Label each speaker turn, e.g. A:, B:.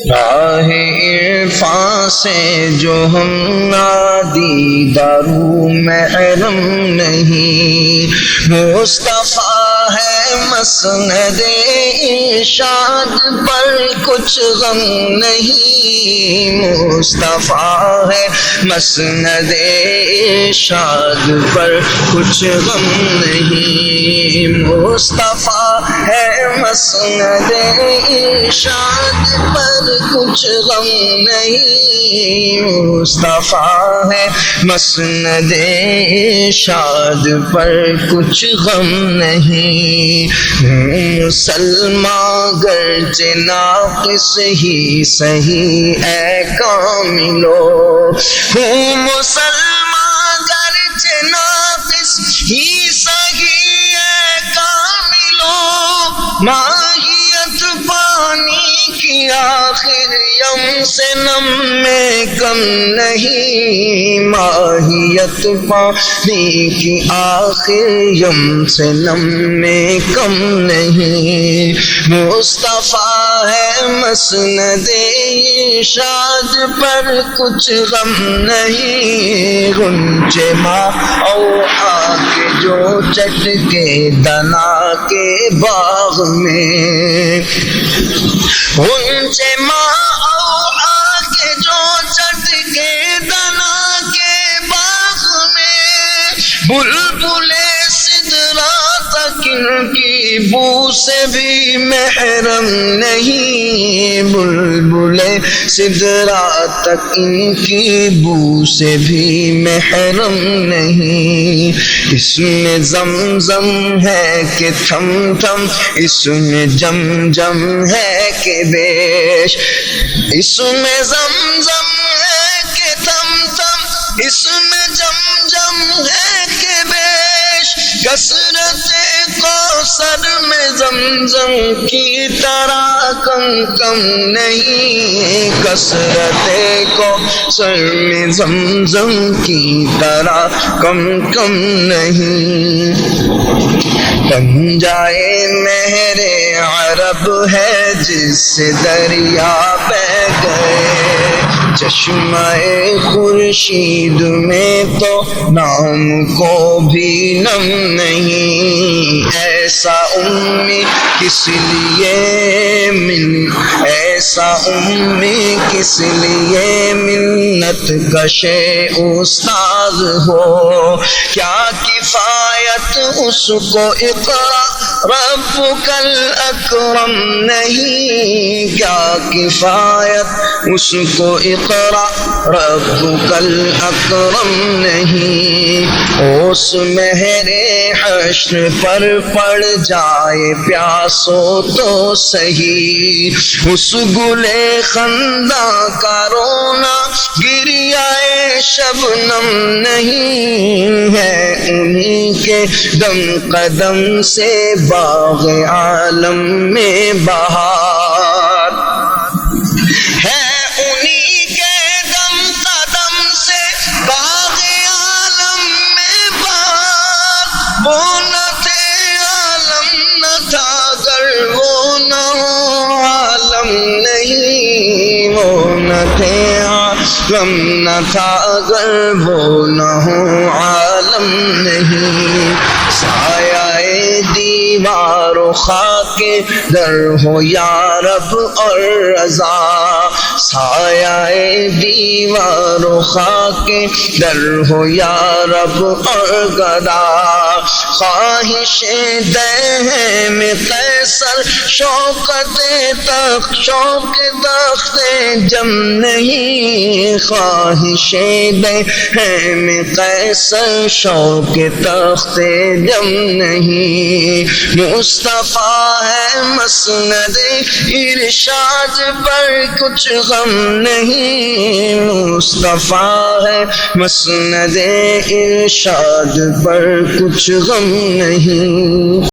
A: راہ عرفاں سے جو ہم نادیدارو محرم نہیں، مصطفیٰ ہے مسند ارشاد پر کچھ غم نہیں، مصطفیٰ ہے مسند ارشاد پر کچھ غم نہیں، مصطفیٰ ہے مسند ارشاد پر کچھ غم نہیں، مصطفیٰ ہے مسند ارشاد پر کچھ غم نہیں، مسلمان گرچہ ناقص ہی سہی اے کاملو، ہوں مسلمان گرچہ ناقص ہی سہی اے کاملو، ماہیت پانی کی آخر یم سے نم میں کم نہیں، ماہیت پانی کی آخر یم سے نم میں کم نہیں، مصطفیٰ ہے مسند ارشاد پر کچھ غم نہیں، غنچے ماں اوحا کے جو چٹ کے دنا کے باغ میں، غنچے ماں اوحا کے جو چٹ کے دنا کے باغ میں، بلبل سدرا تک ان کی بو سے بھی محرم نہیں، بلبل سدرا تک ان کی بو سے بھی محرم نہیں، اس میں زمزم ہے کہ تھم تھم، اس میں جم جم ہے کہ بیش، اس میں زمزم ہے کہ تھم تھم، اس میں جم جم ہے کہ بیش، کثرت کوثر میں زمزم کی طرح کم کم نہیں، کثرت کوثر میں زمزم کی طرح کم کم نہیں، بن جائے مہر عرب ہے جس سے دریا بہہ گئے، چشمہ خورشید میں تو نام کو بھی نم نہیں، ایسا امی کس لیے ایسا امی کس لیے منت کشے استاد ہو، کیا کفایت اس کو اقرا ربک الاکرم نہیں، کیا کفایت اس کو اقرا ربک الاکرم نہیں، اس مہر حشر پر پڑ جائے پیاسو تو صحیح، اس گلے خنداں کا رونا گریہ شبنم نہیں، ہے انہی کے دم قدم سے باغ عالم میں بہار، ہے انہی کے دم قدم سے باغ عالم میں بہار، وہ نہ تھے عالم نہ تھا اگر وہ نہ ہو عالم نہیں، وہ نہ تھے عالم نہ تھا اگر وہ نہ ہو عالم نہیں، سایہ دیوار و خاک در ہو یا رب اور رضا، سایہ دیوار و خاک در ہو یا رب اور گدا، خواہش دہم قیصر شوق تخت جم نہیں، خواہش دہم قیصر شوق تخت جم نہیں، مصطفیٰ ہے مسند ارشاد پر کچھ غم نہیں، مصطفیٰ ہے مسند ارشاد پر کچھ غم نہیں۔